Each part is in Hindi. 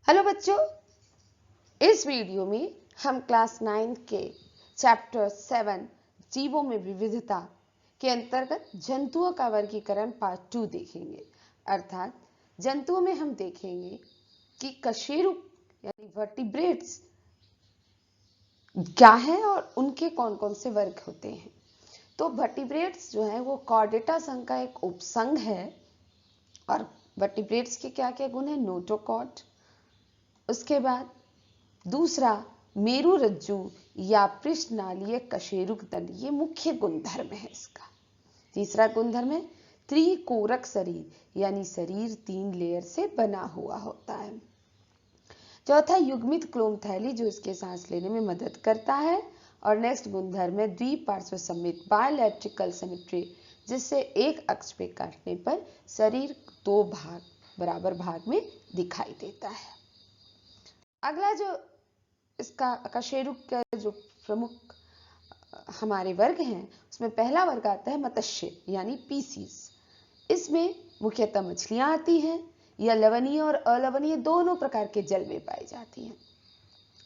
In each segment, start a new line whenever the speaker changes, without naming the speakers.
हेलो बच्चों, इस वीडियो में हम क्लास 9 के चैप्टर 7 जीवों में विविधता के अंतर्गत जंतुओं का वर्गीकरण पार्ट 2 देखेंगे। अर्थात जंतुओं में हम देखेंगे कि कशेरुक यानी वर्टिब्रेट्स क्या है और उनके कौन कौन से वर्ग होते हैं। तो वर्टिब्रेट्स जो है वो कॉर्डेटा संघ का एक उपसंघ है और वर्टिब्रेट्स के क्या क्या गुण है? नोटोकॉट, उसके बाद दूसरा मेरु रज्जु या पृष्ठनालीय कशेरुक दंड, ये मुख्य गुणधर्म है इसका। तीसरा गुणधर्म है त्रिकोरक शरीर यानी शरीर 3 लेयर से बना हुआ होता है। चौथा युग्मित क्लोम थैली जो इसके सांस लेने में मदद करता है। और नेक्स्ट गुणधर्म है द्विपार्श्व सममित बायलैट्रिकल सिमेट्री, जिससे एक अक्ष पे काटने पर शरीर 2 बराबर भाग में दिखाई देता है। अगला जो इसका कशेरुक का जो प्रमुख हमारे वर्ग हैं उसमें पहला वर्ग आता है मत्स्य यानी पीसीस। इसमें मुख्यतः मछलियां आती हैं। यह लवणीय और अलवणीय दोनों प्रकार के जल में पाई जाती हैं।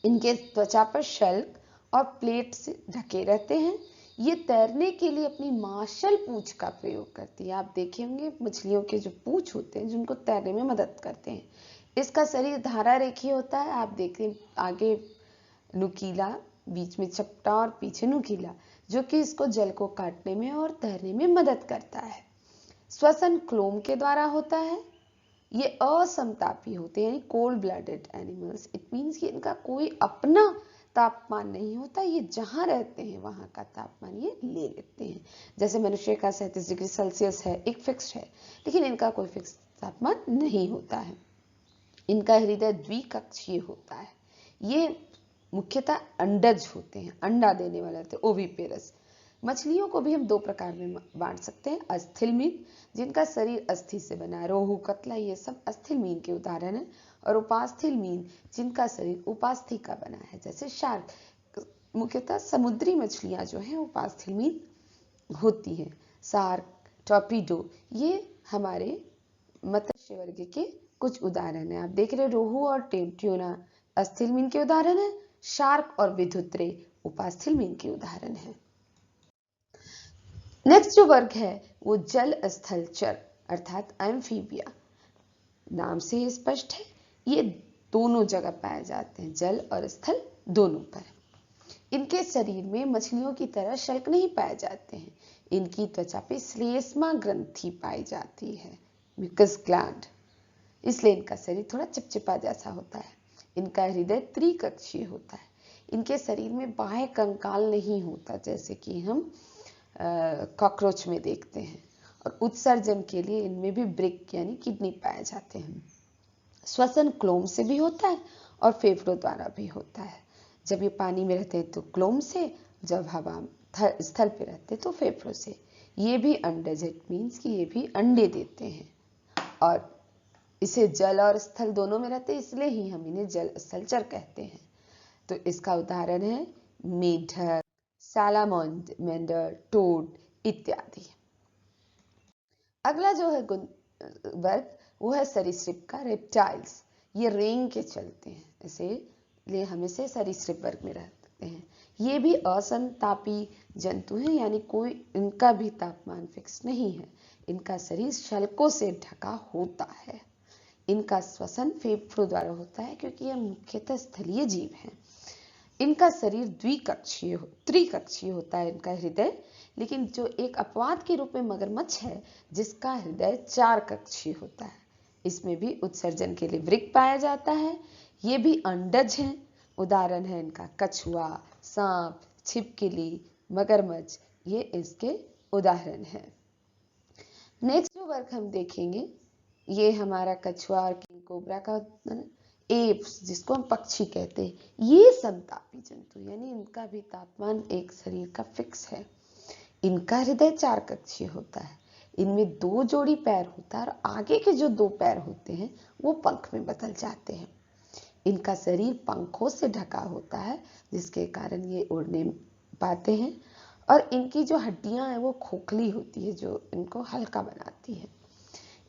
इनके त्वचा पर शल्क और प्लेट से ढके रहते हैं। ये तैरने के लिए अपनी मार्शल पूंछ का प्रयोग करती है। आप देखे होंगे मछलियों के जो पूंछ होते हैं जिनको तैरने में मदद करते हैं। इसका शरीर धारा रेखीय होता है। आप देखें आगे नुकीला, बीच में चपटा और पीछे नुकीला, जो कि इसको जल को काटने में और तैरने में मदद करता है। श्वसन क्लोम के द्वारा होता है। ये असमतापी होते हैं यानी cold blooded animals. It means कि इनका कोई अपना तापमान नहीं होता, ये जहां रहते हैं वहां का तापमान ये ले लेते हैं। जैसे मनुष्य का 37 डिग्री सेल्सियस है, एक फिक्स है, लेकिन इनका कोई फिक्स तापमान नहीं होता है। इनका हृदय द्विकक्षीय होता है। ये मुख्यतः अंडज होते हैं, अंडा देने वाले होते हैं, ओविपेरस। मछलियों को भी हम 2 प्रकार में बांट सकते हैं। अस्थिल मीन जिनका शरीर अस्थि से बना है, रोहू, कतला, ये सब अस्थिल मीन के उदाहरण है। और उपास्थि मीन जिनका शरीर उपास्थि का बना है, जैसे शार्क। मुख्यतः समुद्री मछलियां जो है उपास्थि मीन होती हैं। शार्क, टॉर्पीडो, ये हमारे मत्स्य वर्ग के कुछ उदाहरण है। आप देख रहे रोहू और ट्यूना अस्थिल मीन के उदाहरण है। शार्क और विधुत्रे उपास्थि मीन के उदाहरण है। नेक्स्ट जो वर्ग है वो जल स्थल चर अर्थात एम्फीबिया। नाम से ही स्पष्ट है, ये दोनों जगह पाए जाते हैं, जल और स्थल दोनों पर। इनके शरीर में मछलियों की तरह शल्क नहीं पाए जाते हैं। इनकी त्वचा पे श्लेष्मा ग्रंथि पाई जाती है, म्यूकस ग्लैंड, इसलिए इनका शरीर थोड़ा चिपचिपा जैसा होता है। इनका हृदय त्रिकक्षीय होता है। इनके शरीर में बाह्य कंकाल नहीं होता जैसे कि हम कॉकरोच में देखते हैं। और उत्सर्जन के लिए इनमें भी ब्रिक यानी किडनी पाए जाते हैं। श्वसन क्लोम से भी होता है और फेफड़ों द्वारा भी होता है। जब ये पानी में रहते हैं तो क्लोम से, जब हवा स्थल पे रहते हैं तो फेफड़ों से। ये भी अंडज, इट मीन्स कि ये भी अंडे देते हैं और इसे जल और स्थल दोनों में रहते हैं, इसलिए ही हम इन्हें जल स्थलचर कहते हैं। तो इसका उदाहरण है मेढक, सालामेंडर, टोड इत्यादि। अगला जो है वर्ग वो है सरीसृप का, रेप्टाइल्स। ये रेंग के चलते हैं, इसलिए हम इसे सरीसृप वर्ग में रखते हैं। ये भी असमतापी जंतु हैं, यानी कोई इनका भी तापमान फिक्स नहीं है। इनका शरीर शल्कों से ढका होता है। इनका श्वसन फेफड़ों द्वारा होता है क्योंकि यह मुख्यतः स्थलीय जीव हैं। इनका शरीर त्रिकक्षीय होता है इनका हृदय, लेकिन जो एक अपवाद के रूप में मगरमच्छ है जिसका हृदय 4 कक्षीय होता है। इसमें भी उत्सर्जन के लिए वृक्क पाया जाता है। ये भी अंडज हैं। उदाहरण है इनका कछुआ, सांप, छिपकली, मगरमच्छ, ये इसके उदाहरण हैं। नेक्स्ट जो वर्ग हम देखेंगे ये हमारा कछुआ और किंग कोबरा का एप्स, जिसको हम पक्षी कहते हैं, ये समतापी जंतु, यानी इनका भी तापमान एक शरीर का फिक्स है। इनका हृदय 4 कक्षीय होता है। इनमें 2 जोड़ी पैर होता है और आगे के जो 2 पैर होते हैं वो पंख में बदल जाते हैं। इनका शरीर पंखों से ढका होता है जिसके कारण ये उड़ने पाते हैं। और इनकी जो हड्डियां हैं वो खोखली होती है जो इनको हल्का बनाती है।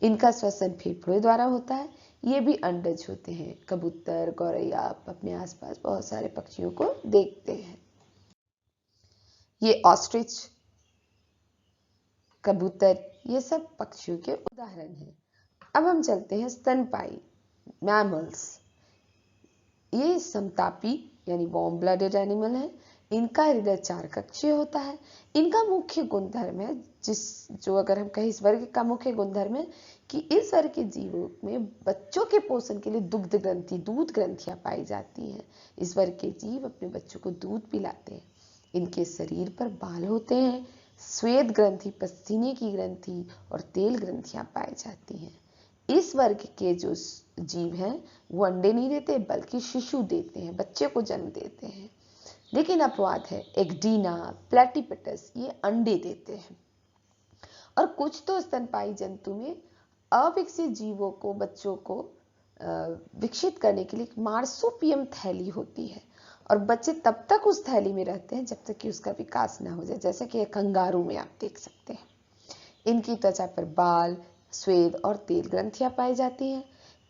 इनका श्वसन फेफड़ों द्वारा होता है। ये भी अंडज होते हैं। कबूतर, गौरैया, आप अपने आसपास बहुत सारे पक्षियों को देखते हैं। ये ऑस्ट्रिच, कबूतर, ये सब पक्षियों के उदाहरण हैं। अब हम चलते हैं स्तनपायी मैमल्स। ये समतापी यानी वार्म ब्लडेड एनिमल है। इनका हृदय 4 कक्षीय होता है। इनका मुख्य गुणधर्म है जो अगर हम कहें इस वर्ग का मुख्य गुणधर्म है कि इस वर्ग के जीवों में बच्चों के पोषण के लिए दुग्ध ग्रंथि, दूध ग्रंथियां पाई जाती हैं। इस वर्ग के जीव अपने बच्चों को दूध पिलाते हैं। इनके शरीर पर बाल होते हैं। श्वेत ग्रंथि, पसीने की ग्रंथि और तेल ग्रंथियां पाई जाती हैं। इस वर्ग के जो जीव हैं वो अंडे नहीं देते बल्कि शिशु देते हैं, बच्चे को जन्म देते हैं। लेकिन अपवाद है एक्डीना, प्लेटिपटस, ये अंडे देते हैं। और कुछ तो स्तनपायी जंतु में अविकसित जीवों को, बच्चों को विकसित करने के लिए मार्सोपियम थैली होती है और बच्चे तब तक उस थैली में रहते हैं जब तक कि उसका विकास ना हो जाए, जैसे कि कंगारू में आप देख सकते हैं। इनकी त्वचा पर बाल, श्वेत और तेल ग्रंथियां पाई जाती हैं।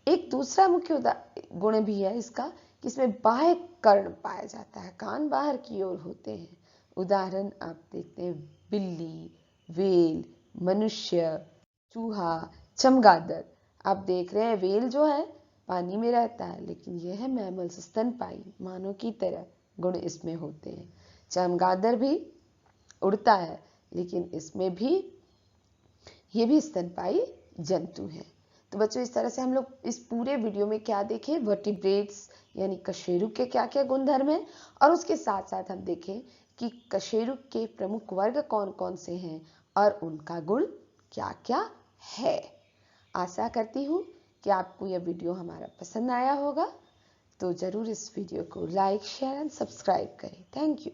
एक दूसरा मुख्य गुण भी है इसका कि इसमें बाह्य कर्ण पाया जाता है, कान बाहर की ओर होते हैं। उदाहरण आप देखते हैं बिल्ली, वेल, मनुष्य, चूहा, चमगादड़। आप देख रहे हैं वेल जो है पानी में रहता है, लेकिन यह है मैमल्स, स्तनपायी, मानव की तरह गुण इसमें होते हैं। चमगादड़ भी उड़ता है, लेकिन इसमें भी ये भी स्तनपायी जंतु हैं। तो बच्चों, इस तरह से हम लोग इस पूरे वीडियो में क्या देखें, वर्टिब्रेट्स यानी कशेरुक के क्या क्या गुणधर्म हैं, और उसके साथ साथ हम देखें कि कशेरुक के प्रमुख वर्ग कौन कौन से हैं और उनका गुण क्या क्या है। आशा करती हूँ कि आपको यह वीडियो हमारा पसंद आया होगा। तो जरूर इस वीडियो को लाइक, शेयर एंड सब्सक्राइब करें। Thank you.